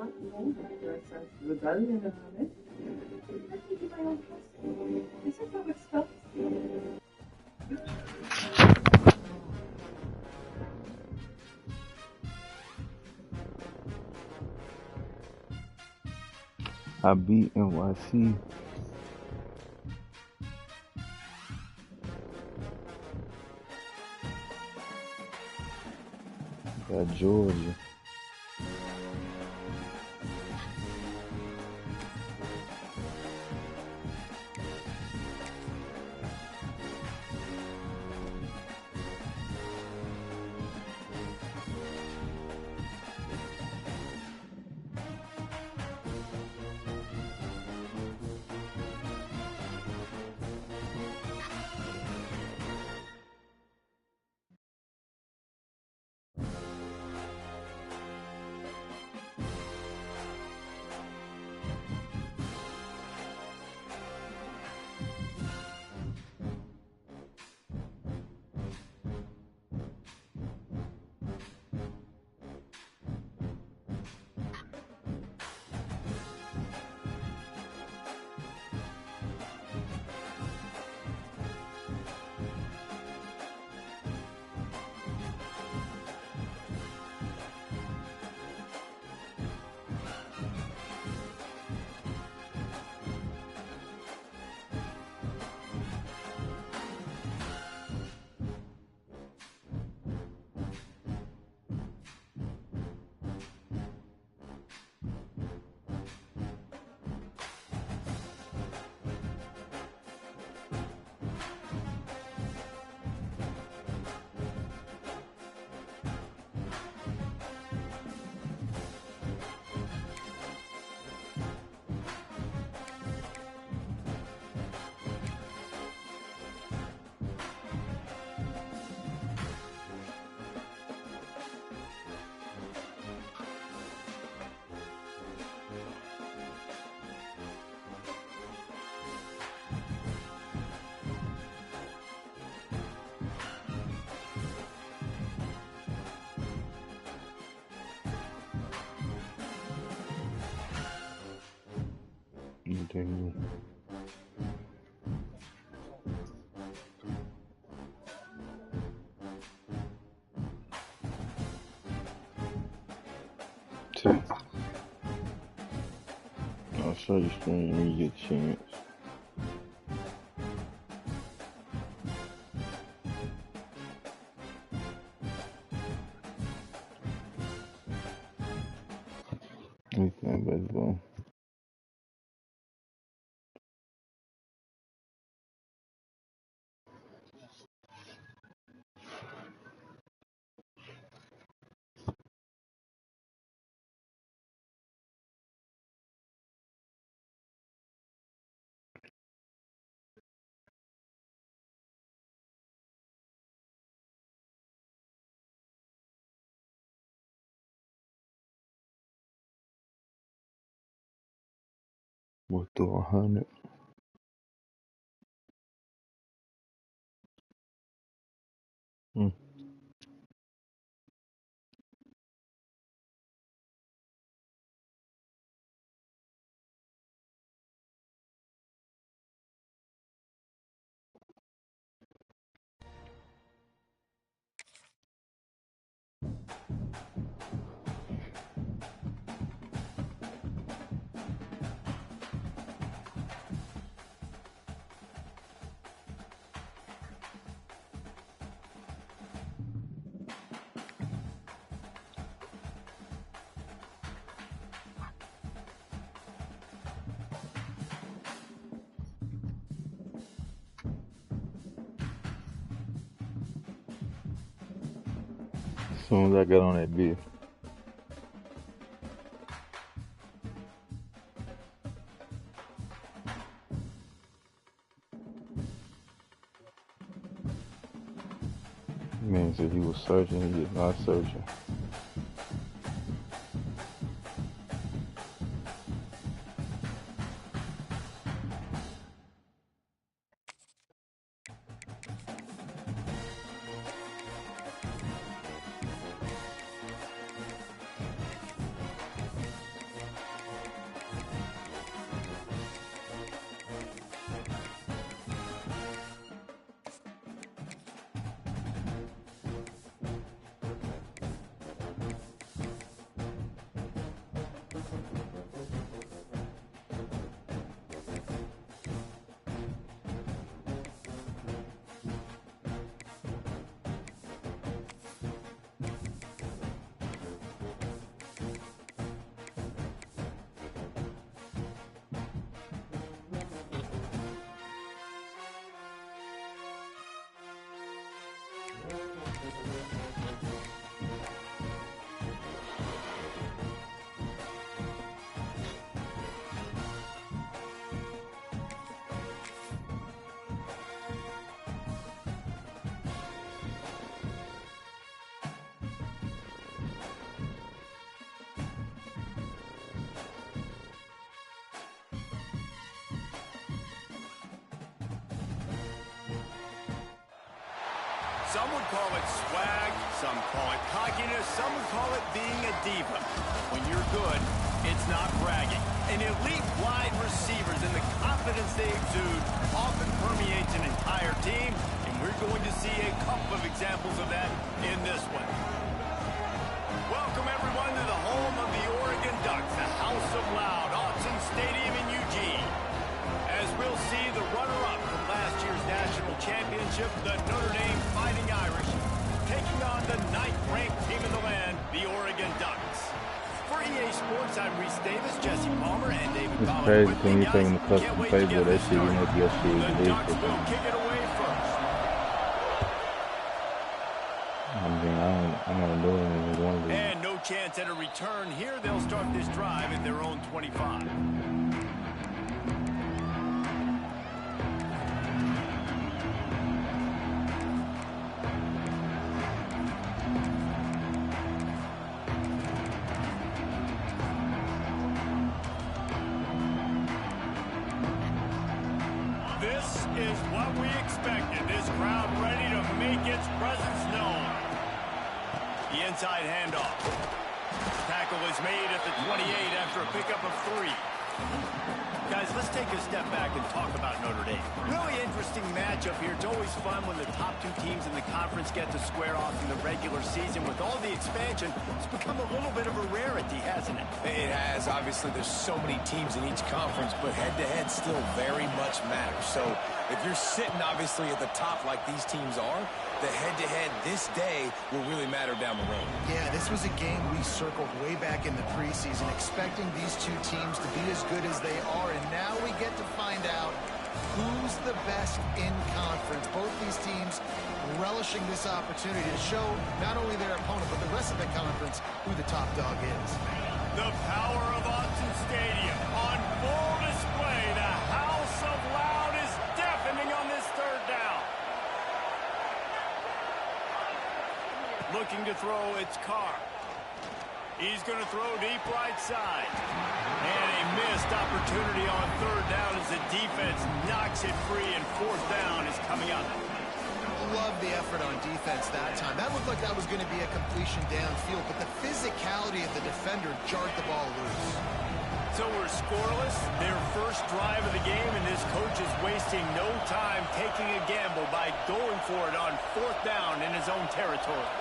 want longer for a sense of rebellion about it. Let me do my own testing. This is how it starts. I beat NYC. Got Georgia. Damn. I'll show you screen when you get a chance. Anything baseball. We'll throw 100. As soon as I got on that bitch. Man said he was searching, he is not searching. Some would call it swag, some call it cockiness, some would call it being a diva. When you're good, it's not bragging. And elite wide receivers and the confidence they exude often permeates an entire team, and we're going to see a couple of examples of that in this one. Welcome, everyone, to the home of the Oregon Ducks, the House of Loud, Autzen Stadium in Eugene. As we'll see the runner-up from last year's national championship, the Notre Dame Fighting Irish, taking on the 9th-ranked team in the land, the Oregon Ducks. For EA Sports, I'm Reese Davis, Jesse Palmer, and David Collins. It's crazy when you take the custom Facebook, that shit, you make your shit The Ducks will kick it away first. I mean, I'm not doing it with one of these. And no chance at a return here. They'll start this drive at their own 25. This is what we expected. This crowd ready to make its presence known. The inside handoff. Tackle is made at the 28 after a pickup of 3. Guys, let's take a step back and talk about Notre Dame. Really interesting matchup here. It's always fun when the top 2 teams in the conference get to square off in the regular season. With all the expansion, it's become a little bit of a rarity, hasn't it? It has. Obviously, there's so many teams in each conference, but head-to-head still very much matters. So if you're sitting, obviously, at the top like these teams are, the head-to-head this day will really matter down the road. Yeah, this was a game we circled way back in the preseason, expecting these 2 teams to be as good as they are, and now we get to find out who's the best in conference. Both these teams relishing this opportunity to show not only their opponent, but the rest of the conference who the top dog is. The power of Autzen Stadium on full display. The House of Loud is deafening on this 3rd down. Looking to throw, it's Carr. He's going to throw deep right side. And a missed opportunity on 3rd down as the defense knocks it free, and 4th down is coming up. Love the effort on defense that time. That looked like that was going to be a completion downfield, but the physicality of the defender jarred the ball loose. So we're scoreless, their first drive of the game, and this coach is wasting no time taking a gamble by going for it on 4th down in his own territory.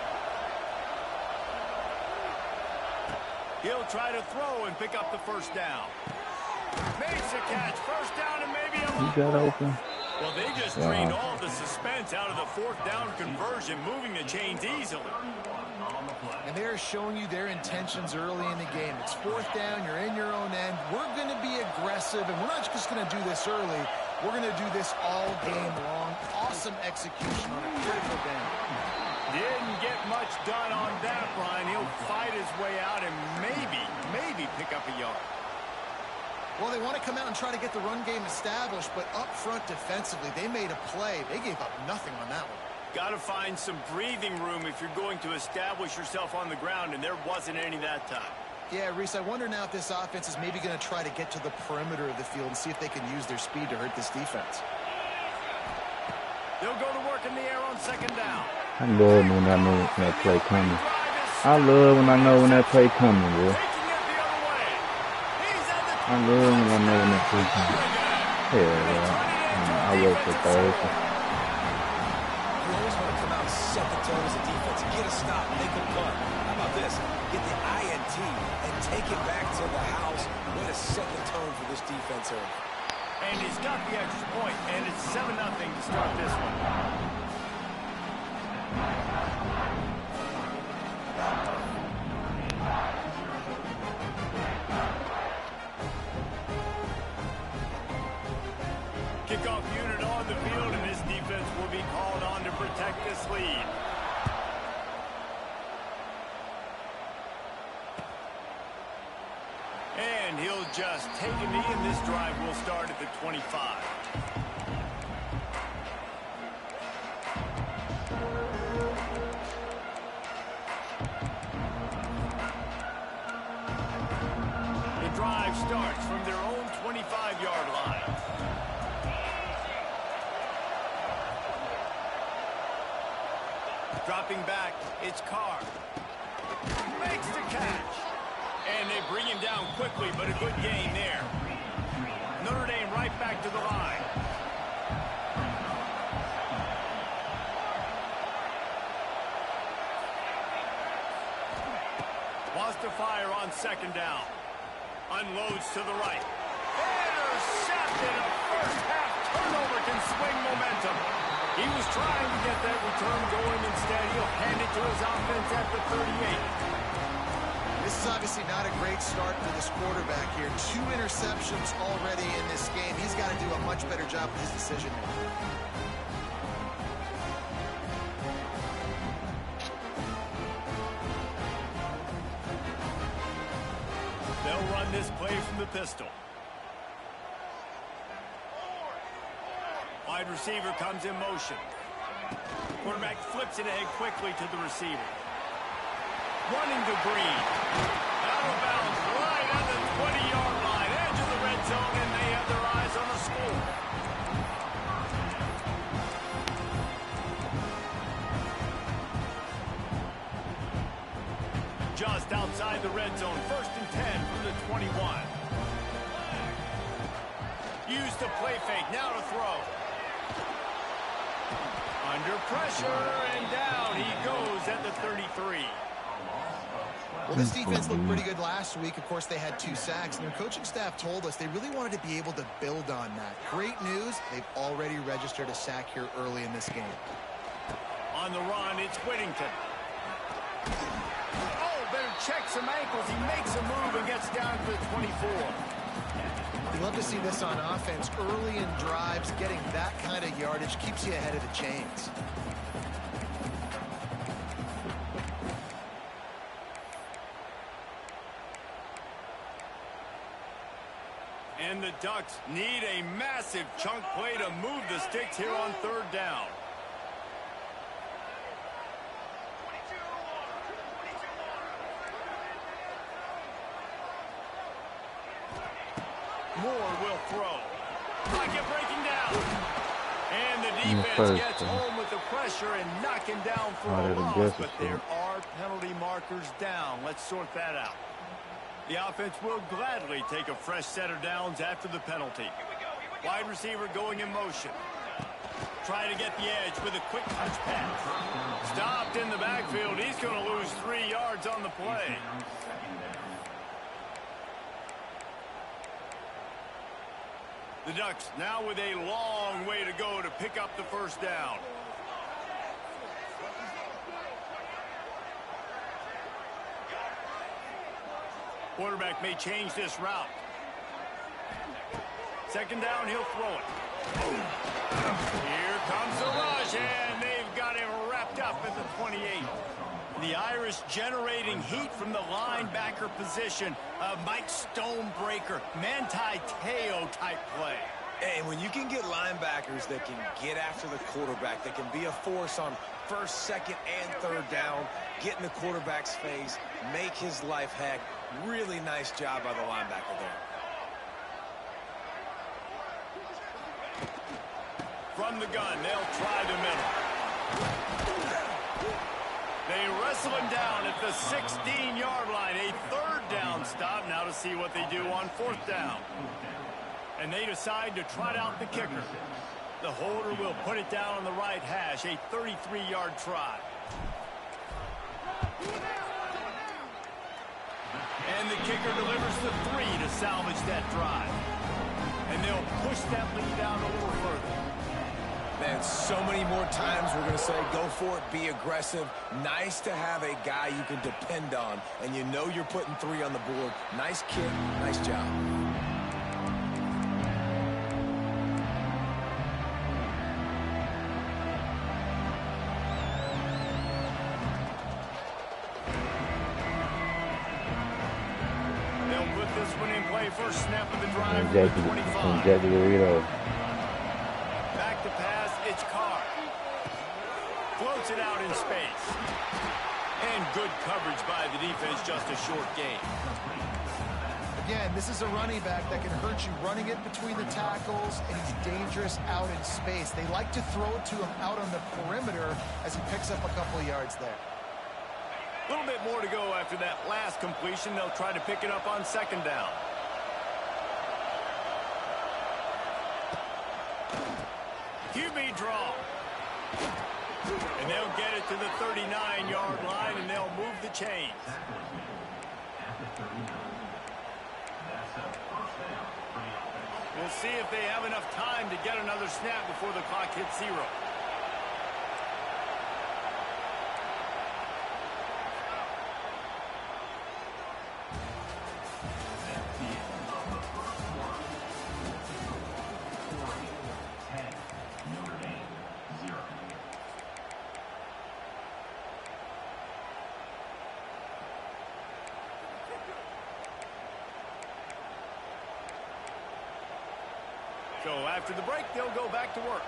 He'll try to throw and pick up the 1st down. Makes a catch, 1st down, and maybe a You got open. Well, they just drained all the suspense out of the 4th down conversion, moving the chains easily. And they're showing you their intentions early in the game. It's 4th down, you're in your own end. We're going to be aggressive, and we're not just going to do this early. We're going to do this all game long. Awesome execution on a critical down. Didn't get much done on that, Brian. He'll fight his way out and maybe pick up a yard. Well, they want to come out and try to get the run game established, but up front defensively, they made a play. They gave up nothing on that one. Got to find some breathing room if you're going to establish yourself on the ground, and there wasn't any that time. Yeah, Reese, I wonder now if this offense is maybe going to try to get to the perimeter of the field and see if they can use their speed to hurt this defense. They'll go to work in the air on 2nd down. I love when I know that play coming. I love when I know when that play coming, bro. I love when I know when that play coming. Yeah, I work for Thursday. You always want to come out and set the tone as a defense. Get a stop, make a punt. How about this? Get the INT and take it back to the house. Way to set the tone for this defense early. And he's got the extra point, and it's 7-0 to start this one. Kickoff unit on the field, and this defense will be called on to protect this lead. And he'll just take a knee, and this drive will start at the 25. The drive starts from their own 25-yard line. Dropping back, it's Carr. Makes the catch. And they bring him down quickly, but a good gain there. Notre Dame right back to the line. Wants to fire on second down. Unloads to the right. Intercepted. A first-half turnover can swing momentum. He was trying to get that return going. Instead, he'll hand it to his offense at the 38. This is obviously not a great start for this quarterback here. 2 interceptions already in this game. He's got to do a much better job with his decision-making. They'll run this play from the pistol. Wide receiver comes in motion. Quarterback flips it ahead quickly to the receiver. Running to Green. Out of bounds, right on the 20-yard line. Edge of the red zone, and they have their eyes on the score. Just outside the red zone. 1st and 10 from the 21. Use the play fake. Now to throw. Under pressure, and down he goes at the 33. Well, this defense looked pretty good last week. Of course, they had 2 sacks, and their coaching staff told us they really wanted to be able to build on that. Great news, they've already registered a sack here early in this game. On the run, it's Whittington. Oh, better check some ankles. He makes a move and gets down to the 24. You love to see this on offense. Early in drives, getting that kind of yardage keeps you ahead of the chains. And the Ducks need a massive chunk play to move the sticks here on 3rd down. Moore will throw. Pocket breaking down. And the defense gets home with the pressure and knocking down for a loss. But there are penalty markers down. Let's sort that out. The offense will gladly take a fresh set of downs after the penalty. Wide receiver going in motion. Try to get the edge with a quick touch pass. Stopped in the backfield. He's going to lose 3 yards on the play. The Ducks now with a long way to go to pick up the 1st down. Quarterback may change this route. 2nd down, he'll throw it. Here comes the rush, and they've got him wrapped up at the 28. The Irish generating heat from the linebacker position. Mike Stonebreaker, Manti Te'o type play. And when you can get linebackers that can get after the quarterback, that can be a force on 1st, 2nd, and 3rd down, get in the quarterback's face, make his life heck. Really nice job by the linebacker there. From the gun, they'll try the middle. They wrestle him down at the 16-yard line. A 3rd down stop. Now to see what they do on 4th down. And they decide to trot out the kicker. The holder will put it down on the right hash. A 33-yard try. And the kicker delivers the 3 to salvage that drive. And they'll push that lead down a little further. Man, so many more times we're going to say, go for it, be aggressive. Nice to have a guy you can depend on, and you know you're putting 3 on the board. Nice kick, nice job. They'll put this one in play. First snap of the drive for the 25. Back to pass, it's Carr. Floats it out in space. And good coverage by the defense, just a short gain. again, this is a running back that can hurt you running it between the tackles, and he's dangerous out in space. They like to throw it to him out on the perimeter as he picks up a couple of yards there. A little bit more to go after that last completion. They'll try to pick it up on second down. QB draw. And they'll get it to the 39-yard line, and they'll move the chains. We'll see if they have enough time to get another snap before the clock hits 0. So after the break, they'll go back to work.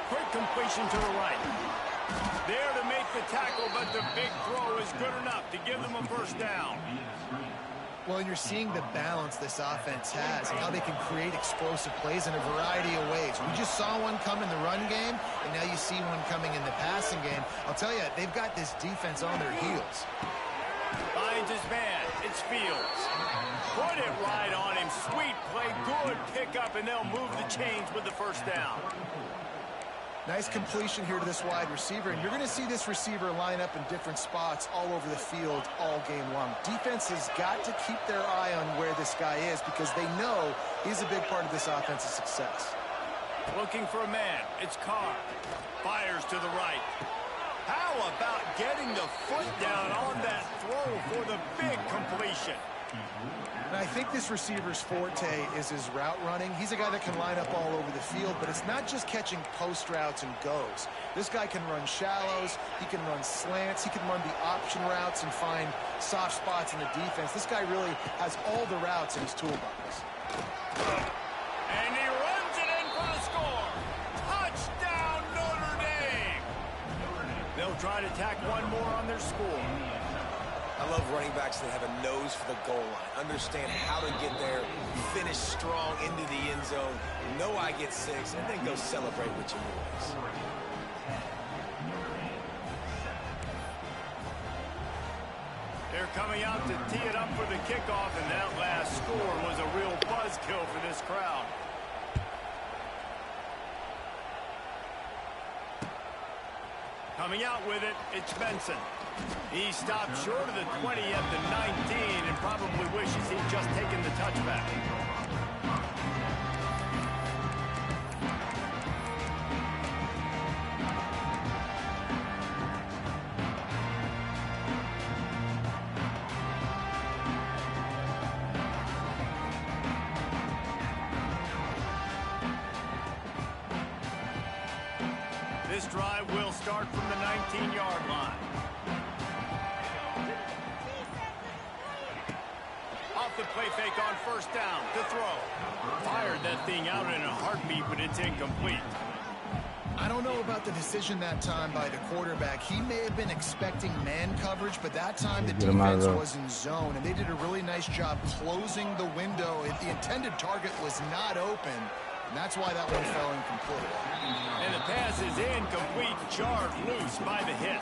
Quick completion to the right. There to make the tackle, but the big throw is good enough to give them a first down. Well, and you're seeing the balance this offense has and how they can create explosive plays in a variety of ways. We just saw one come in the run game, and now you see one coming in the passing game. I'll tell you, they've got this defense on their heels. Finds his man. It's Fields. Put it right on him. Sweet play. Good pickup, and they'll move the chains with the first down. Nice completion here to this wide receiver, and you're going to see this receiver line up in different spots all over the field all game long. Defense has got to keep their eye on where this guy is because they know he's a big part of this offense's success. Looking for a man. It's Carr. Fires to the right. How about getting the foot down on that throw for the big completion? And I think this receiver's forte is his route running. He's a guy that can line up all over the field, but it's not just catching post routes and goes. This guy can run shallows, he can run slants, he can run the option routes and find soft spots in the defense. This guy really has all the routes in his toolbox. And he runs it in for the score. Touchdown, Notre Dame. They'll try to tack one more on their score. I love running backs that have a nose for the goal line, understand how to get there, finish strong into the end zone, know I get 6, and then go celebrate with your boys. They're coming out to tee it up for the kickoff, and that last score was a real buzzkill for this crowd. Coming out with it, it's Benson. He stopped short of the 20 at the 19 and probably wishes he'd just taken the touchback. This drive will start from the 19-yard line. Off the play fake on first down to throw. Fired that thing out in a heartbeat, but it's incomplete. I don't know about the decision that time by the quarterback. He may have been expecting man coverage, but that time the defense was in zone, and they did a really nice job closing the window. The intended target was not open, and that's why that one fell incomplete. And the pass is incomplete, jarred loose by the hit.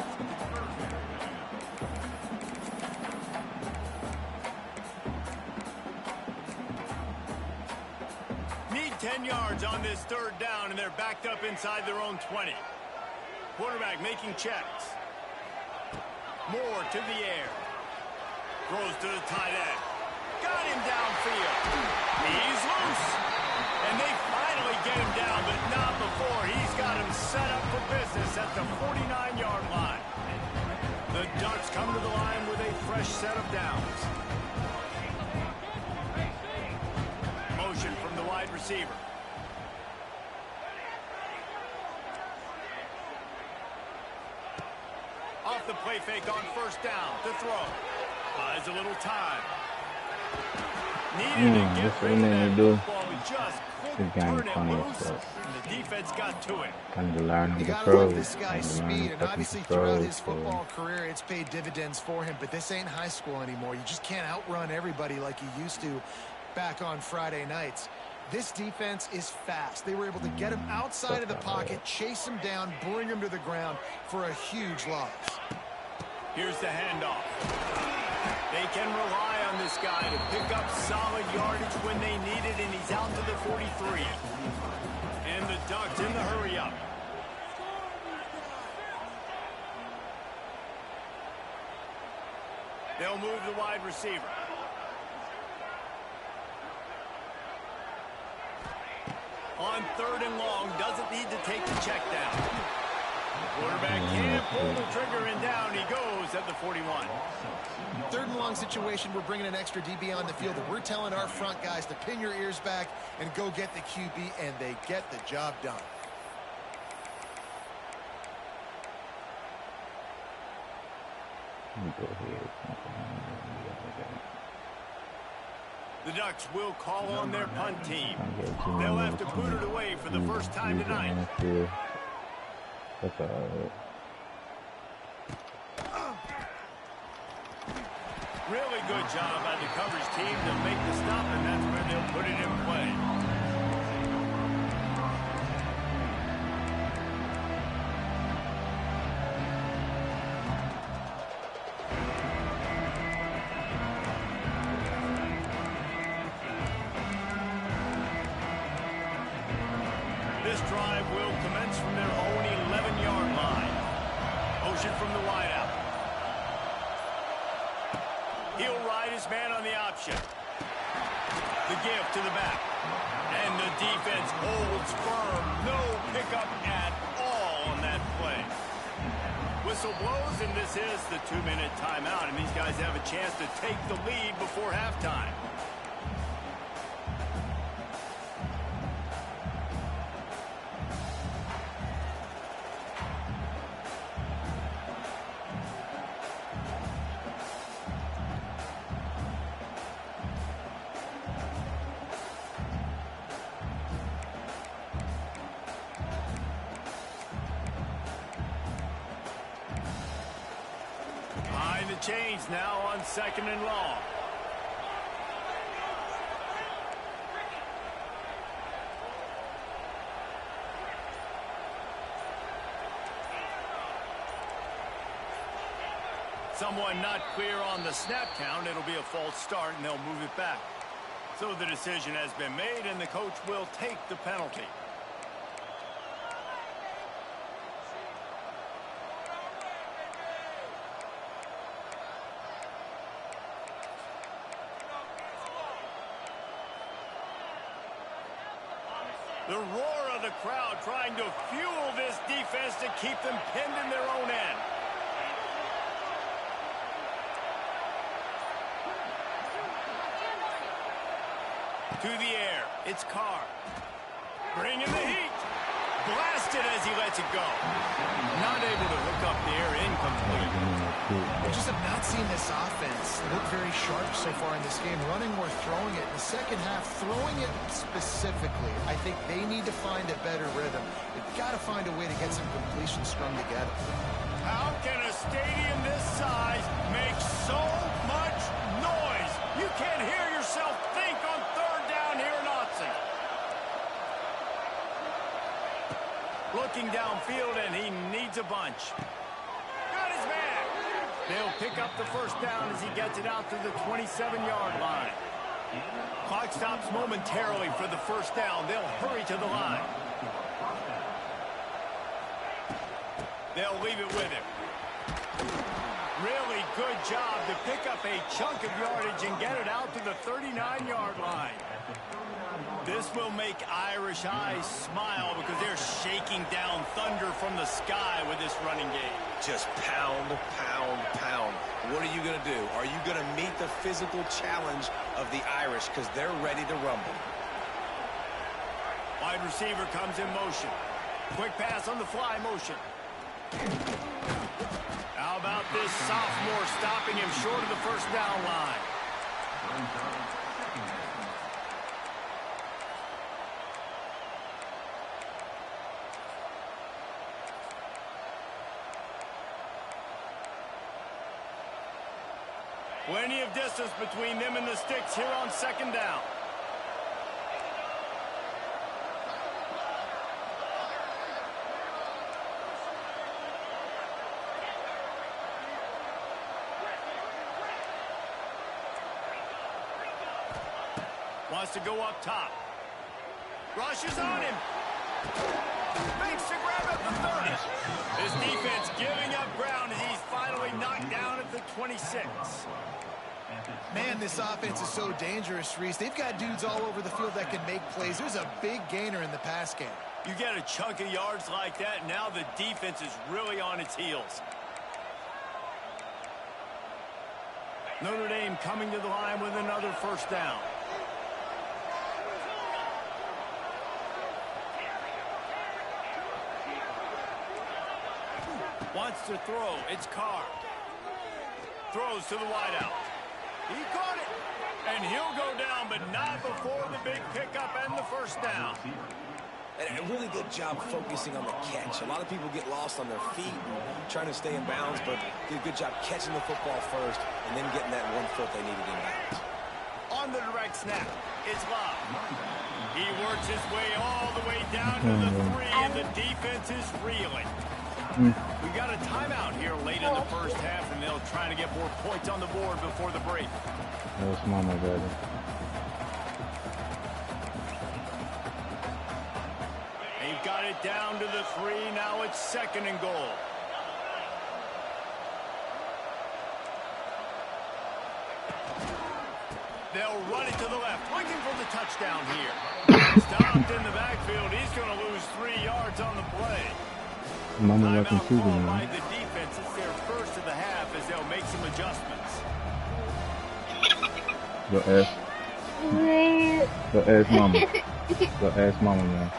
Need 10 yards on this third down, and they're backed up inside their own 20. Quarterback making checks. Moore to the air. Throws to the tight end. Got him downfield. He's loose. And they finally get him down, but not before. He's got him set up for business at the 49-yard line. The Ducks come to the line with a fresh set of downs. Motion from the wide receiver. Off the play fake on first down to throw. Buys a little time. Needed to get rid of that football, but just This game turn is it funny loose, as fuck. and the defense got to it. Kind of learn You the got to love pros. this guy's speed, and obviously throughout his football career, it's paid dividends for him, but this ain't high school anymore. You just can't outrun everybody like you used to back on Friday nights. This defense is fast. They were able to get him outside of the pocket, chase him down, bring him to the ground for a huge loss. Here's the handoff. They can rely on this guy to pick up solid yardage when they need it, and he's out to the 43. And the Ducks in the hurry-up. They'll move the wide receiver. On 3rd and long, doesn't need to take the check down. Quarterback can't pull the trigger, and down he goes at the 41. 3rd and long situation, we're bringing an extra DB on the field, and we're telling our front guys to pin your ears back and go get the QB, and they get the job done. The Ducks will call on their punt team. They'll have to boot it away for the first time tonight. That's all right. Really good job by the coverage team to make the stop, and that's where they'll put it in play. This drive will commence from their own 11-yard line. Motion from the wideout. He'll ride his man on the option. The give to the back. And the defense holds firm. No pickup at all on that play. Whistle blows, and this is the 2-minute timeout. And these guys have a chance to take the lead before halftime. Change now on 2nd and long. Someone not clear on the snap count. It'll be a false start, and they'll move it back. So the decision has been made, and the coach will take the penalty. The roar of the crowd trying to fuel this defense to keep them pinned in their own end. To the air, it's Carr. Bringing the heat. Blasted as he lets it go. Not able to hook up the air, incomplete. We just have not seen this offense look very sharp so far in this game. Running or throwing it. In the second half, throwing it specifically, I think they need to find a better rhythm. They've got to find a way to get some completions strung together. How can a stadium this size make so much noise? You can't hear yourself think on 3rd down here in Ncaa. Looking downfield, and he needs a bunch. Got his man. They'll pick up the first down as he gets it out to the 27-yard line. Clock stops momentarily for the first down. They'll hurry to the line. They'll leave it with him. Really good job to pick up a chunk of yardage and get it out to the 39-yard line. This will make Irish eyes smile because they're shaking down thunder from the sky with this running game. Just pound, pound, pound. What are you going to do? Are you going to meet the physical challenge of the Irish because they're ready to rumble? Wide receiver comes in motion. Quick pass on the fly motion. How about this sophomore stopping him short of the first down line? Plenty of distance between them and the sticks here on second down. Wants to go up top. Rushes on him. Makes the grab at the 30. His defense giving up ground as he's finally knocked down at the 26. Man, this offense is so dangerous, Reese. They've got dudes all over the field that can make plays. There's a big gainer in the pass game. You get a chunk of yards like that, now the defense is really on its heels. Notre Dame coming to the line with another first down. Wants to throw. It's Carr. Throws to the wideout. He caught it. And he'll go down, but not before the big pickup and the first down. And a really good job focusing on the catch. A lot of people get lost on their feet and trying to stay in bounds, but did a good job catching the football first and then getting that 1 foot they needed in bounds. On the direct snap, it's Love. He works his way all the way down to the 3, and the defense is reeling. We got a timeout here late in the first half, and they'll try to get more points on the board before the break. That's mama, baby. They've got it down to the 3. Now it's 2nd and goal. They'll run it to the left, looking for the touchdown here. Stopped in the backfield. He's going to lose 3 yards on the play. Mama looking too Timeout good, by man. the defense. It's their first of the half as they'll make some adjustments. Go ask mama. Go ask mama, man.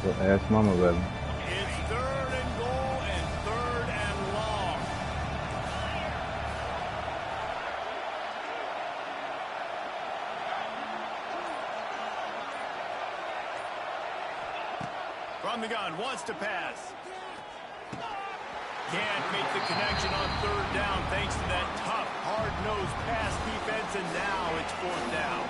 Go ask mama, baby. It's 3rd and goal and 3rd and long. From the gun, wants to pass. Can't make the connection on 3rd down thanks to that tough, hard-nosed pass defense, and now it's 4th down.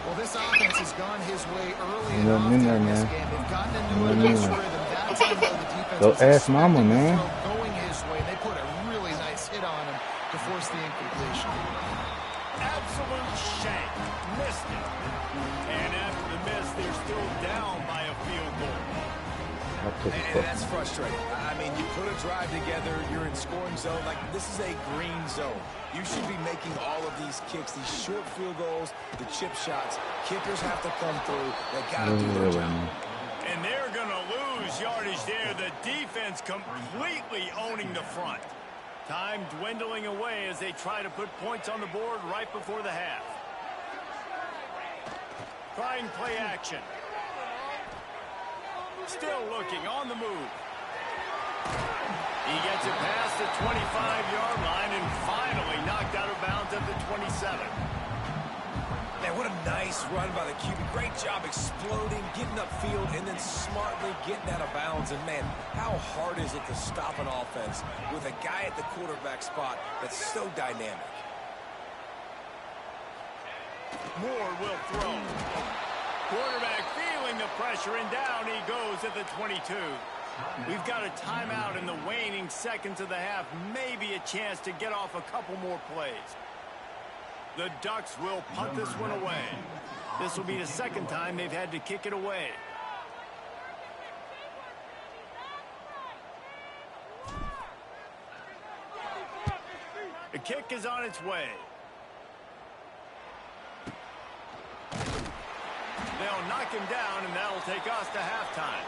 Well, this offense has gone his way early and Nothing in often there, in this man. game. They've gotten into a Nothing in nice there. rhythm. That's when the defense Go was ask mama, expecting the man. throw going his way. They put a really nice hit on him to force the incompletion. Absolute shank. Missed it. And after the miss, they're still down by a field goal. And that's frustrating. I mean, you put a drive together, you're in scoring zone. Like, this is a green zone. You should be making all of these kicks, these short field goals, the chip shots. Kickers have to come through. They got to do their job. And they're going to lose yardage there. The defense completely owning the front. Time dwindling away as they try to put points on the board right before the half. Trying play action. Still looking on the move. He gets it past the 25-yard line and finally knocked out of bounds at the 27. Man, what a nice run by the QB. Great job exploding, getting upfield, and then smartly getting out of bounds. And, man, how hard is it to stop an offense with a guy at the quarterback spot that's so dynamic? Moore will throw. Quarterback feeling the pressure, and down he goes at the 22. We've got a timeout in the waning seconds of the half. Maybe a chance to get off a couple more plays. The Ducks will punt this one away. This will be the 2nd time they've had to kick it away. The kick is on its way. They'll knock him down, and that'll take us to halftime.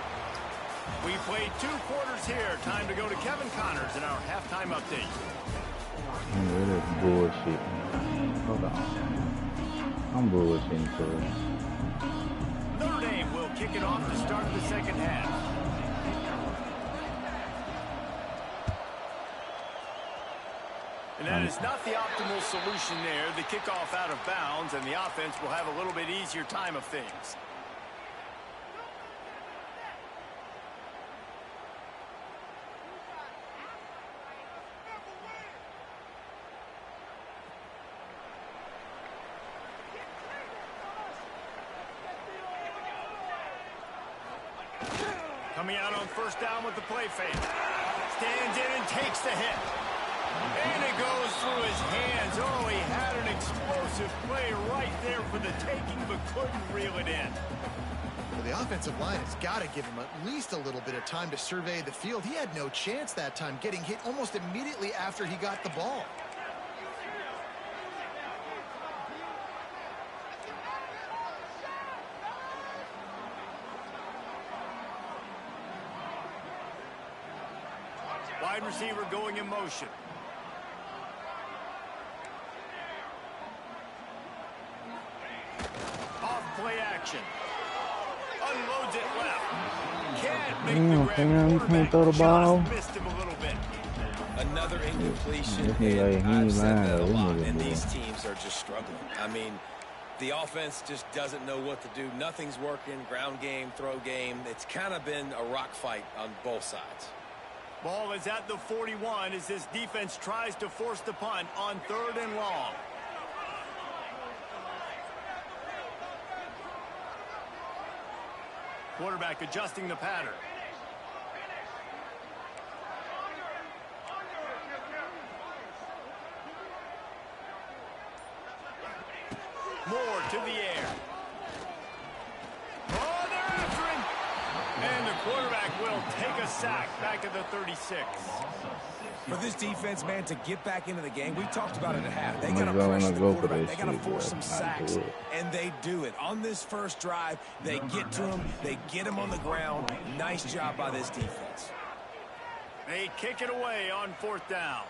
We played 2 quarters here. Time to go to Kevin Connors in our halftime update. It is bullshit. Hold on. I'm bullshitting for it. Notre Dame will kick it off to start the 2nd half. And that is not the optimal solution there. The kickoff out of bounds, and the offense will have a little bit easier time of things. Coming out on first down with the play fake. Stands in and takes the hit. And it goes through his hands. Oh, he had an explosive play right there for the taking, but couldn't reel it in. Well, the offensive line has got to give him at least a little bit of time to survey the field. He had no chance that time, getting hit almost immediately after he got the ball. Wide receiver going in motion. Off play action. Unloads it left. Can't make the grab. Can't throw the ball. Just missed him a little bit. Another incompletion. Like, I've said that a lot, man. and these teams are just struggling. I mean, the offense just doesn't know what to do. Nothing's working. Ground game, throw game. It's kind of been a rock fight on both sides. Ball is at the 41 as this defense tries to force the punt on 3rd and long. Quarterback adjusting the pattern. Moore to the air. Oh, they're after him. And the quarterback will take a sack back at the 36. For this defense, man, to get back into the game, we talked about it at half. They got to pressure the quarterback. They got to force some sacks, and they do it. On this first drive, they get to him. They get him on the ground. Nice job by this defense. They kick it away on 4th down.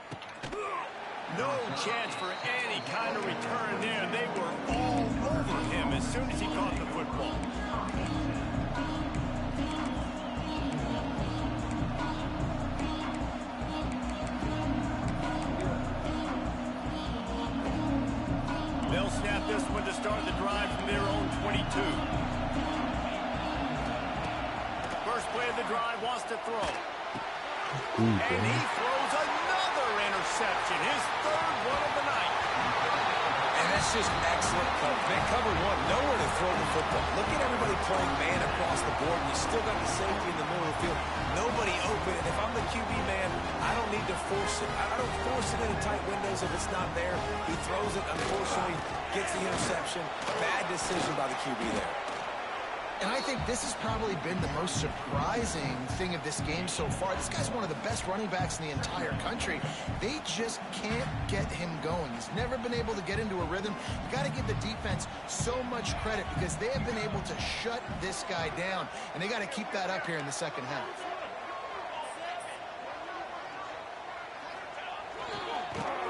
No chance for any kind of return there. They were all over him as soon as he caught the football. They'll snap this one to start the drive from their own 22. First play of the drive, wants to throw. And he throws another interception, his 3rd one of the night. And that's just excellent cover. Man, cover one, nowhere to throw the football. Look at everybody playing man across the board, and you still got the safety in the middle of the field. Nobody open, and if I'm the QB man, I don't need to force it. I don't force it into tight windows if it's not there. He throws it, unfortunately, gets the interception. Bad decision by the QB there. And I think this has probably been the most surprising thing of this game so far. This guy's one of the best running backs in the entire country. They just can't get him going. He's never been able to get into a rhythm. You got to give the defense so much credit because they have been able to shut this guy down. And they got to keep that up here in the second half.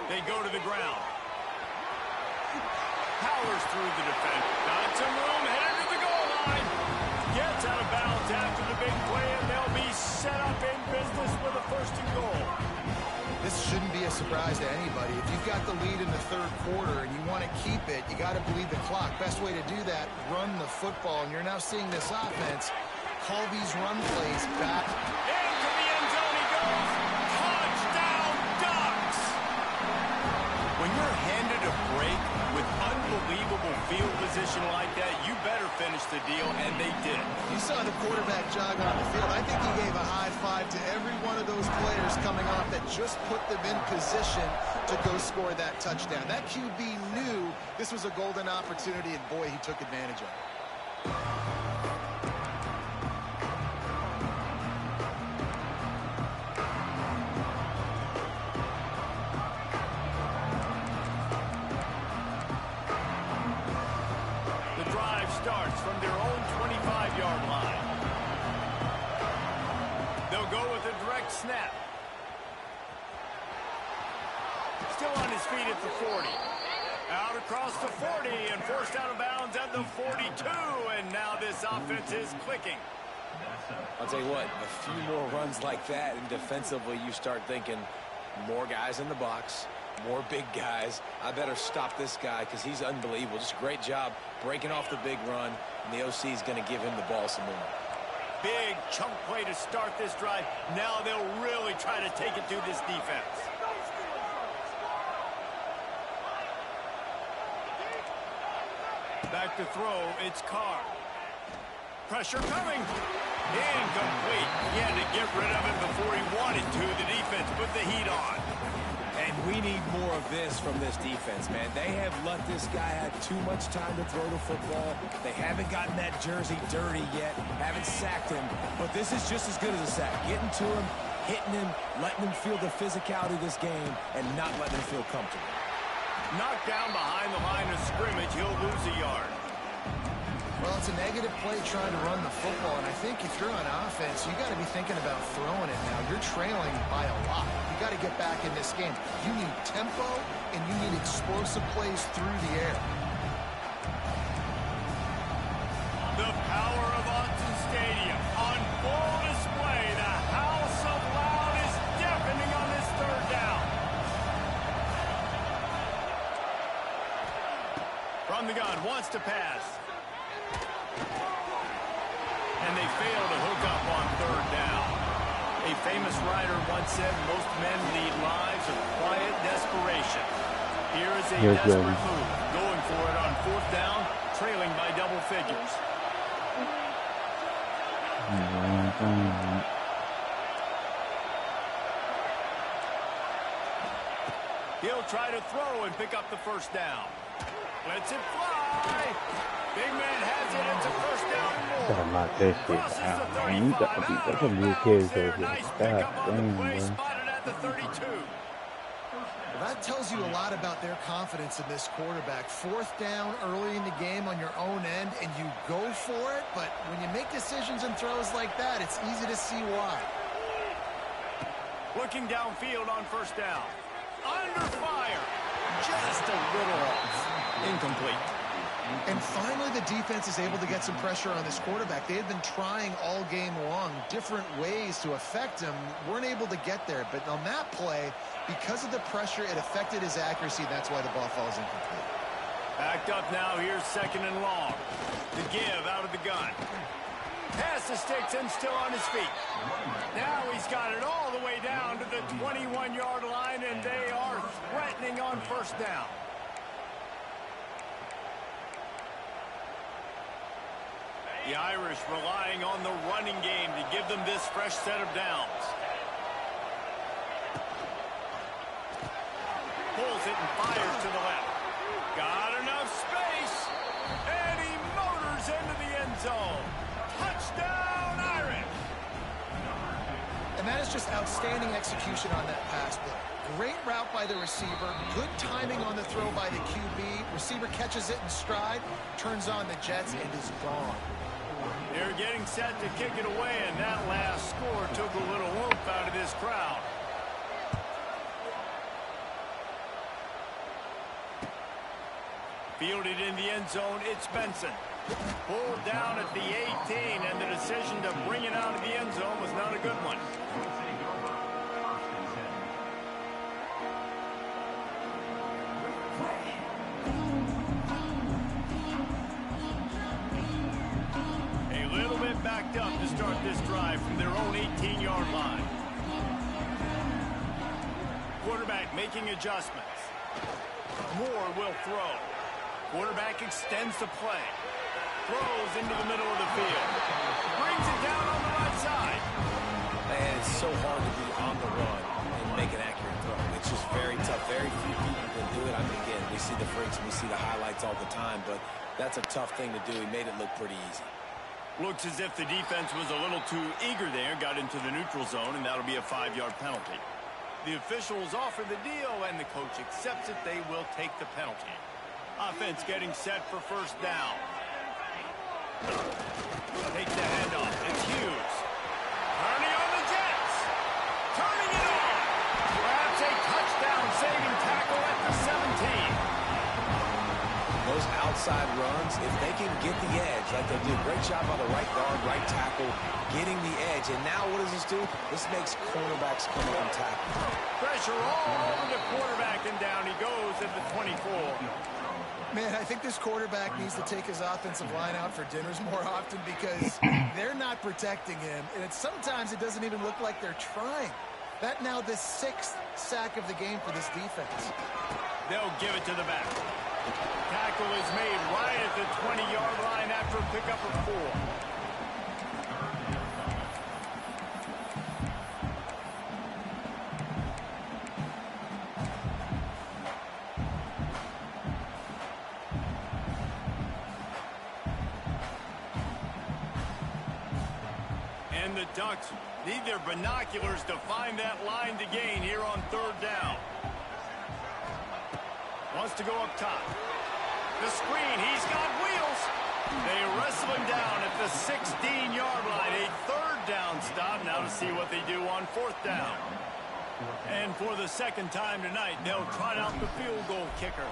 They go to the ground. Powers through the defense. Got some room, headed to the goal line. Gets out of bounds after the big play, and they'll be set up in business with a 1st and goal. This shouldn't be a surprise to anybody. If you've got the lead in the 3rd quarter and you want to keep it, you got to bleed the clock. Best way to do that, run the football. And you're now seeing this offense call these run plays back. Into the end zone he goes. Touchdown, Ducks! When you're handed a break with unbelievable field position like that, you better finish the deal, and they did. You saw the quarterback jog on the field. I think he gave a high five to every one of those players coming off that just put them in position to go score that touchdown. That QB knew this was a golden opportunity, and boy, he took advantage of it. Starts from their own 25-yard line. They'll go with a direct snap. Still on his feet at the 40. Out across the 40 and forced out of bounds at the 42. And now this offense is clicking. I'll tell you what, a few more runs like that, and defensively you start thinking more guys in the box, more big guys. I better stop this guy because he's unbelievable. Just a great job breaking off the big run, and the OC is going to give him the ball some more. Big chunk play to start this drive. Now they'll really try to take it to this defense. Back to throw, it's Carr. Pressure coming. Incomplete. He had to get rid of it before he wanted to. The defense put the heat on. And we need more of this from this defense, man. They have let this guy have too much time to throw the football. They haven't gotten that jersey dirty yet, haven't sacked him. But this is just as good as a sack. Getting to him, hitting him, letting him feel the physicality of this game, and not letting him feel comfortable. Knocked down behind the line of scrimmage, he'll lose a yard. Well, it's a negative play trying to run the football, and I think if you're on offense, you got to be thinking about throwing it now. You're trailing by a lot. You got to get back in this game. You need tempo, and you need explosive plays through the air. The power of Autzen Stadium on full display. The house of loud is deafening on this third down. From the gun, wants to pass. And they fail to hook up on third down. A famous writer once said most men lead lives of quiet desperation. Here is a desperate move, going for it on fourth down, trailing by double figures. He'll try to throw and pick up the first down. Lets it fly. Big man has it. It's a first down and more. Gotta knock that shit out, man. You gotta beat that. Some new kids over here. Nice God pickup on the damn, play, bro. spotted at the 32. Well, that tells you a lot about their confidence in this quarterback. Fourth down early in the game on your own end, and you go for it, but when you make decisions and throws like that, it's easy to see why. Looking downfield on first down. Under fire. Just a little off. Incomplete. And finally, the defense is able to get some pressure on this quarterback. They had been trying all game long different ways to affect him. Weren't able to get there. But on that play, because of the pressure, it affected his accuracy. That's why the ball falls incomplete. Backed up now. Here's second and long. The give out of the gun. Pass the sticks and still on his feet. Now he's got it all the way down to the 21-yard line, and they are threatening on first down. The Irish relying on the running game to give them this fresh set of downs. Pulls it and fires to the left. Got enough space. And he motors into the end zone. Touchdown, Irish. And that is just outstanding execution on that pass play. Great route by the receiver. Good timing on the throw by the QB. Receiver catches it in stride, turns on the jets, and is gone. They're getting set to kick it away, and that last score took a little oomph out of this crowd. Fielded in the end zone, it's Benson. Pulled down at the 18, and the decision to bring it out of the end zone was not a good one. A little bit backed up to start this drive from their own 18-yard line. Quarterback making adjustments. Moore will throw. Quarterback extends the play. Throws into the middle of the field. Brings it down on the right side. Man, it's so hard to be on the run and make an accurate throw. It's just very tough. Very few people can do it. I mean, again, we see the freaks, we see the highlights all the time, but that's a tough thing to do. He made it look pretty easy. Looks as if the defense was a little too eager there, got into the neutral zone, and that'll be a 5-yard penalty. The officials offer the deal, and the coach accepts it. They will take the penalty. Offense getting set for first down. Takes the handoff. It's Hughes. Turning on the Jets. Turning it on. Grabs a touchdown saving tackle at the 17. Those outside runs, if they can get the edge, like they do a great job on the right guard, right tackle, getting the edge. And now what does this do? This makes cornerbacks come up and tackle. Pressure all over the quarterback, and down he goes at the 24. Man, I think this quarterback needs to take his offensive line out for dinners more often because they're not protecting him. And sometimes it doesn't even look like they're trying. That now the 6th sack of the game for this defense. They'll give it to the back. Tackle is made right at the 20-yard line after a pickup of 4. And the Ducks need their binoculars to find that line to gain here on third down. Wants to go up top. The screen, he's got wheels. They wrestle him down at the 16-yard line. A third down stop. Now to see what they do on fourth down. And for the second time tonight, they'll trot out the field goal kicker.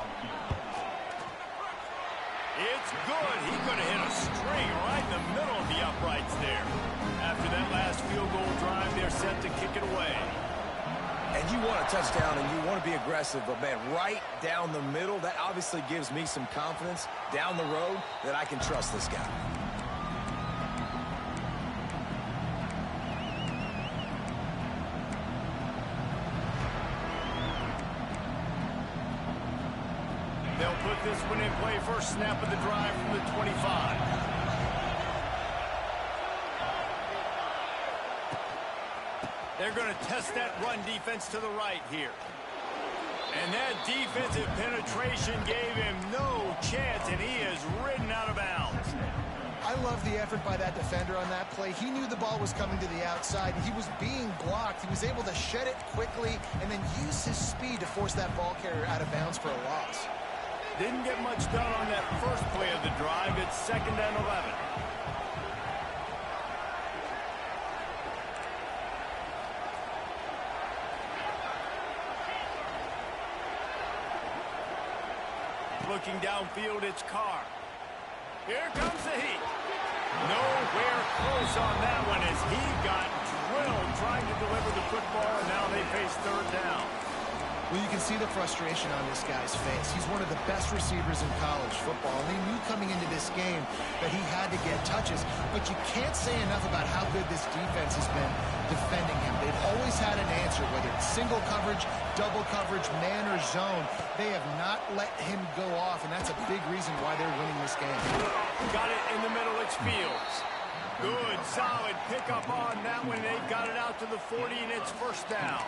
It's good. He could have hit a string right in the middle of the uprights there. After that last field goal drive, they're set to kick it away. And you want a touchdown and you want to be aggressive, but, man, right down the middle, that obviously gives me some confidence down the road that I can trust this guy. They'll put this one in play first snap of the drive from the 25. They're going to test that run defense to the right here. And that defensive penetration gave him no chance, and he is ridden out of bounds. I love the effort by that defender on that play. He knew the ball was coming to the outside. He was being blocked. He was able to shed it quickly and then use his speed to force that ball carrier out of bounds for a loss. Didn't get much done on that first play of the drive. It's 2nd and 11. Looking downfield, it's Carr. Here comes the heat. Nowhere close on that one as he got drilled trying to deliver the football, and now they face third down. Well, you can see the frustration on this guy's face. He's one of the best receivers in college football, and they knew coming into this game that he had to get touches. But you can't say enough about how good this defense has been defending him. They've always had an answer, whether it's single coverage, double coverage, man or zone. They have not let him go off, and that's a big reason why they're winning this game. Got it in the middle, it's Fields. Good, solid pickup on that one. They've got it out to the 40, and it's first down.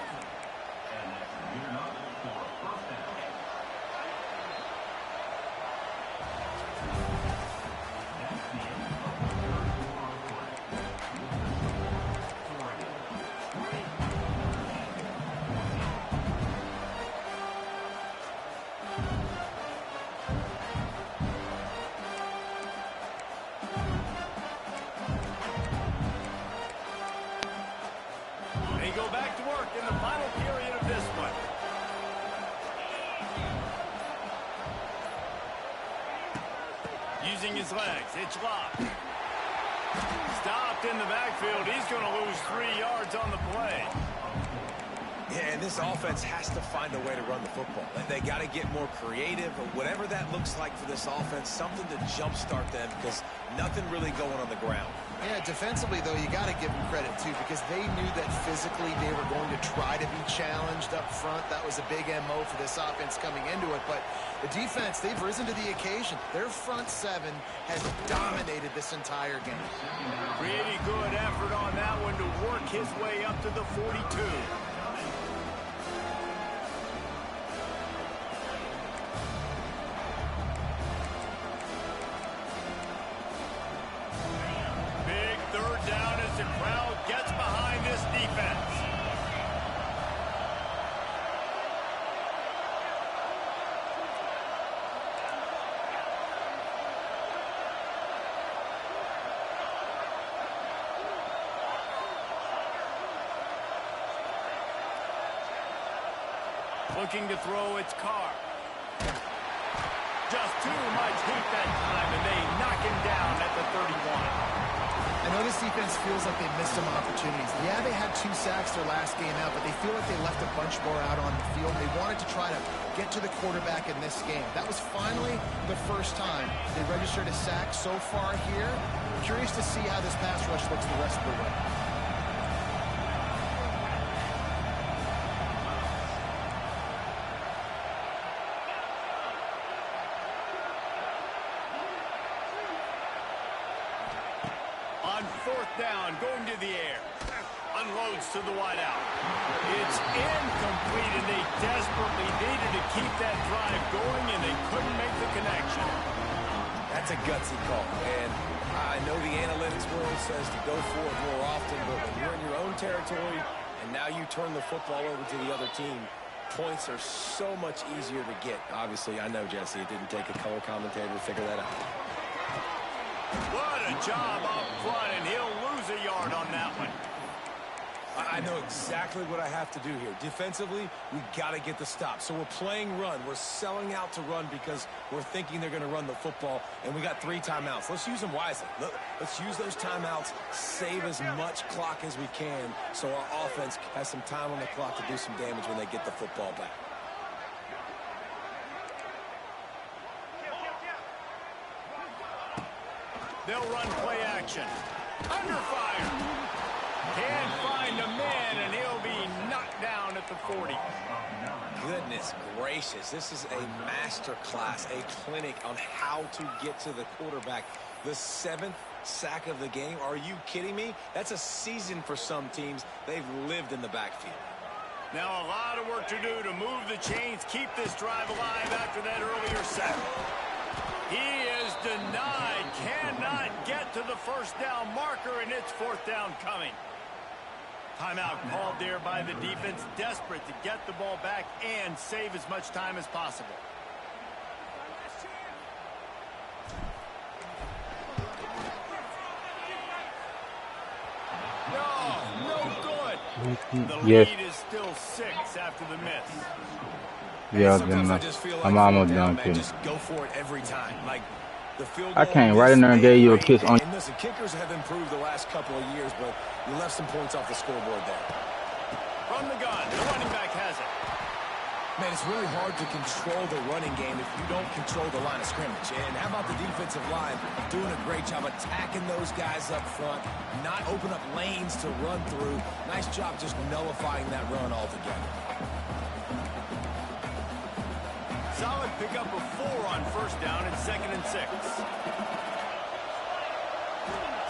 They go back to work in the final period of this one. Using his legs, it's locked. Stopped in the backfield. He's going to lose 3 yards on the play. Yeah, and this offense has to find a way to run the football. They got to get more creative, or whatever that looks like for this offense, something to jumpstart them, because nothing really going on the ground. Yeah, defensively, though, you got to give them credit, too, because they knew that physically they were going to try to be challenged up front. That was a big MO for this offense coming into it. But the defense, they've risen to the occasion. Their front seven has dominated this entire game. Pretty good effort on that one to work his way up to the 42. Third down as the crowd gets behind this defense. Looking to throw, it's Carr. Just too much heat that time, and they knock him down at the 31. I know this defense feels like they missed some opportunities. Yeah, they had 2 sacks their last game out, but they feel like they left a bunch more out on the field. They wanted to try to get to the quarterback in this game. That was finally the first time they registered a sack so far here. Curious to see how this pass rush looks the rest of the way. Fourth down, going to the air. Unloads to the wideout. It's incomplete, and they desperately needed to keep that drive going, and they couldn't make the connection. That's a gutsy call. And I know the analytics world says to go for it more often, but when you're in your own territory and now you turn the football over to the other team, points are so much easier to get. Obviously, I know, Jesse, it didn't take a color commentator to figure that out. What a job up front, and he'll lose a yard on that one. I know exactly what I have to do here. Defensively, we got to get the stop. So we're playing run. We're selling out to run because we're thinking they're going to run the football, and we got 3 timeouts. Let's use them wisely. Let's use those timeouts, save as much clock as we can so our offense has some time on the clock to do some damage when they get the football back. They'll run play action. Under fire. Can't find a man, and he'll be knocked down at the 40. Goodness gracious. This is a master class, a clinic on how to get to the quarterback. The 7th sack of the game. Are you kidding me? That's a season for some teams. They've lived in the backfield. Now a lot of work to do to move the chains, keep this drive alive after that earlier sack. He is denied, cannot get to the first down marker, and it's 4th down coming. Timeout called there by the defense, desperate to get the ball back and save as much time as possible. No good. The Yes. lead is still 6 after the miss. Yeah, Sometimes I just feel like I'm almost down, done man, too. just go for it every time. Like the field I goal came right in there and gave you a kiss on. And listen, kickers have improved the last couple of years, but you left some points off the scoreboard there. From the gun, the running back has it. Man, it's really hard to control the running game if you don't control the line of scrimmage. And how about the defensive line doing a great job attacking those guys up front, not open up lanes to run through. Nice job just nullifying that run altogether. Solid pickup of 4 on 1st down and 2nd and 6.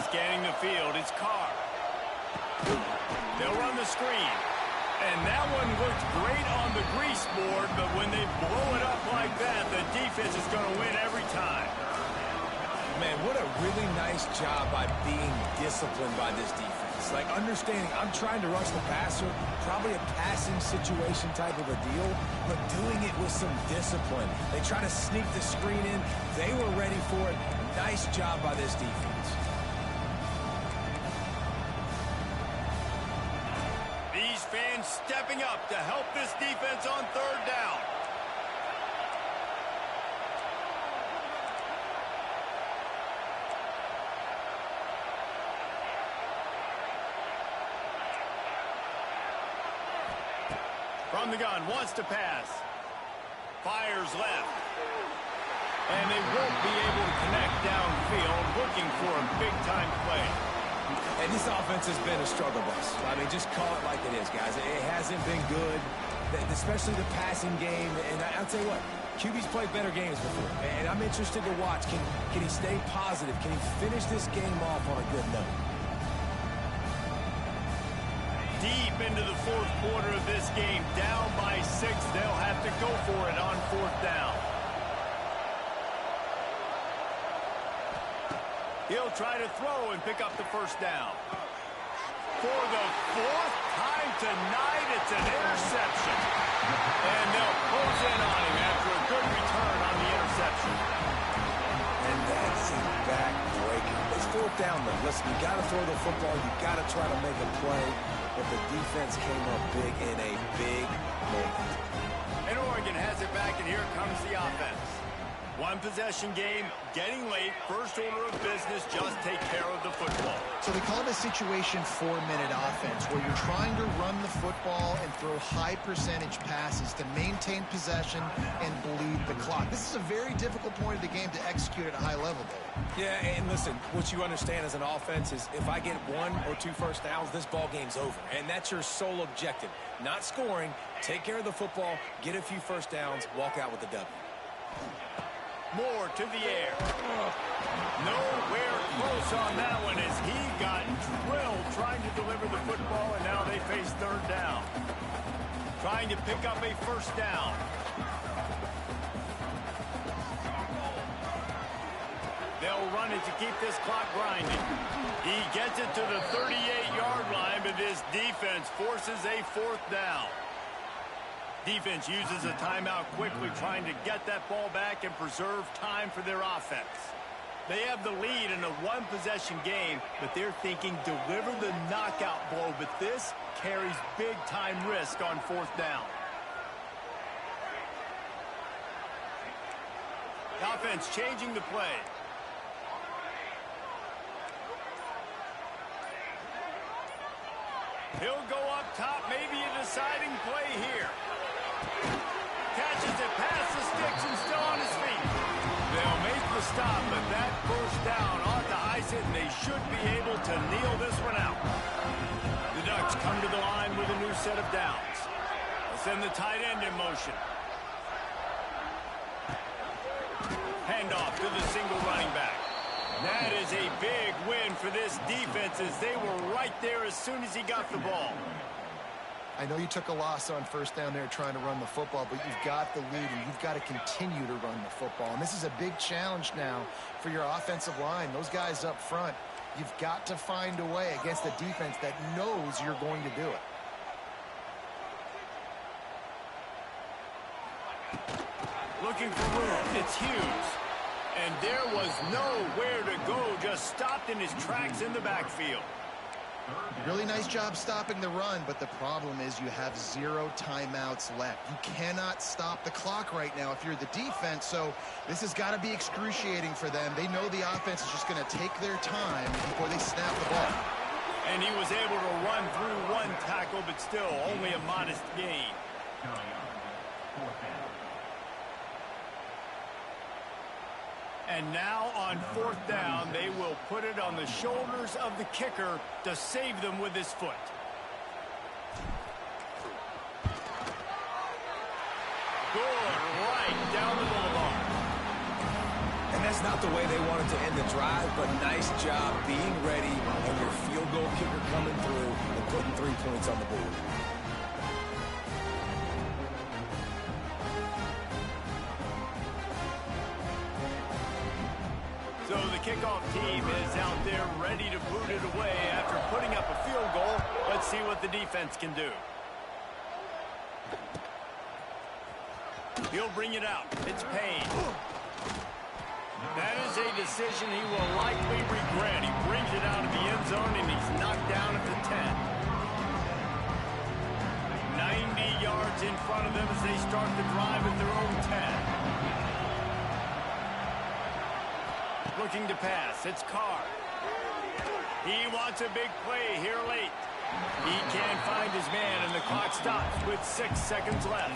Scanning the field, it's Carr. They'll run the screen. And that one looked great on the grease board, but when they blow it up like that, the defense is going to win every time. Man, what a really nice job by being disciplined by this defense. Like, understanding I'm trying to rush the passer, probably a passing situation type of a deal, but doing it with some discipline. They try to sneak the screen in. They were ready for it. Nice job by this defense. These fans stepping up to help this defense on 3rd down. From the gun, wants to pass. Fires left. And they won't be able to connect downfield, looking for a big-time play. And this offense has been a struggle bus. I mean, just call it like it is, guys. It hasn't been good, especially the passing game. And I'll tell you what, QB's played better games before. And I'm interested to watch. Can he stay positive? Can he finish this game off on a good note? Deep into the 4th quarter of this game, down by 6. They'll have to go for it on 4th down. He'll try to throw and pick up the 1st down. For the 4th time tonight, it's an interception. And they'll close in on him after a good return on the interception. And that's a back-breaker. It's 4th down, though. Listen, you got to throw the football. You got to try to make a play. But the defense came up big in a big moment. And Oregon has it back, and here comes the offense. One possession game, getting late, first order of business, just take care of the football. So they call it a situation 4-minute offense where you're trying to run the football and throw high percentage passes to maintain possession and bleed the clock. This is a very difficult point of the game to execute at a high level, though. Yeah, and listen, what you understand as an offense is if I get 1 or 2 first downs, this ball game's over. And that's your sole objective. Not scoring, take care of the football, get a few first downs, walk out with the W. Moore to the air. Nowhere close on that one as he got drilled trying to deliver the football, and now they face 3rd down. Trying to pick up a 1st down. to keep this clock grinding. He gets it to the 38-yard line, but this defense forces a 4th down. Defense uses a timeout quickly, trying to get that ball back and preserve time for their offense. They have the lead in a one-possession game, but they're thinking deliver the knockout blow, but this carries big-time risk on 4th down. Offense changing the play. He'll go up top, maybe a deciding play here. Catches it past the sticks and still on his feet. They'll make the stop, but that first down ought to ice it, and they should be able to kneel this one out. The Ducks come to the line with a new set of downs. They'll send the tight end in motion. Handoff to the single running back. That is a big win for this defense as they were right there as soon as he got the ball. I know you took a loss on first down there trying to run the football, but you've got the lead and you've got to continue to run the football. And this is a big challenge now for your offensive line. Those guys up front, you've got to find a way against a defense that knows you're going to do it. Looking for room. It's Hughes. And there was nowhere to go, just stopped in his tracks in the backfield. Really nice job stopping the run, but the problem is you have 0 timeouts left. You cannot stop the clock right now if you're the defense, so this has got to be excruciating for them. They know the offense is just going to take their time before they snap the ball. And he was able to run through one tackle, but still only a modest gain. And now on 4th down, they will put it on the shoulders of the kicker to save them with his foot. Good, right down the boulevard. And that's not the way they wanted to end the drive, but nice job being ready and your field goal kicker coming through and putting 3 points on the board. So the kickoff team is out there ready to boot it away after putting up a field goal. Let's see what the defense can do. He'll bring it out. It's Payne. That is a decision he will likely regret. He brings it out of the end zone, and he's knocked down at the 10. 90 yards in front of them as they start the drive at their own 10. Looking to pass. It's Carr. He wants a big play here late. He can't find his man, and the clock stops with 6 seconds left.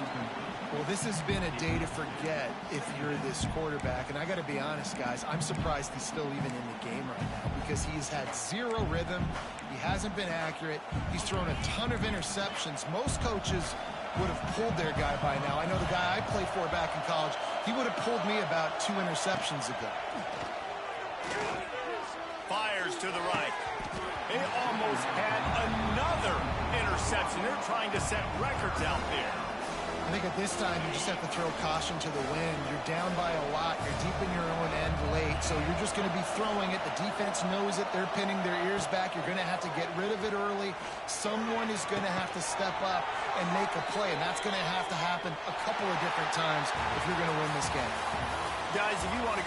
Well, this has been a day to forget if you're this quarterback. And I got to be honest, guys, I'm surprised he's still even in the game right now because he's had 0 rhythm. He hasn't been accurate. He's thrown a ton of interceptions. Most coaches would have pulled their guy by now. I know the guy I played for back in college, he would have pulled me about 2 interceptions ago. Fires to the right. They almost had another interception. They're trying to set records out there. I think at this time, you just have to throw caution to the wind. You're down by a lot. You're deep in your own end late, so you're just going to be throwing it. The defense knows it. They're pinning their ears back. You're going to have to get rid of it early. Someone is going to have to step up and make a play, and that's going to have to happen a couple of different times if you're going to win this game. Guys, if you want to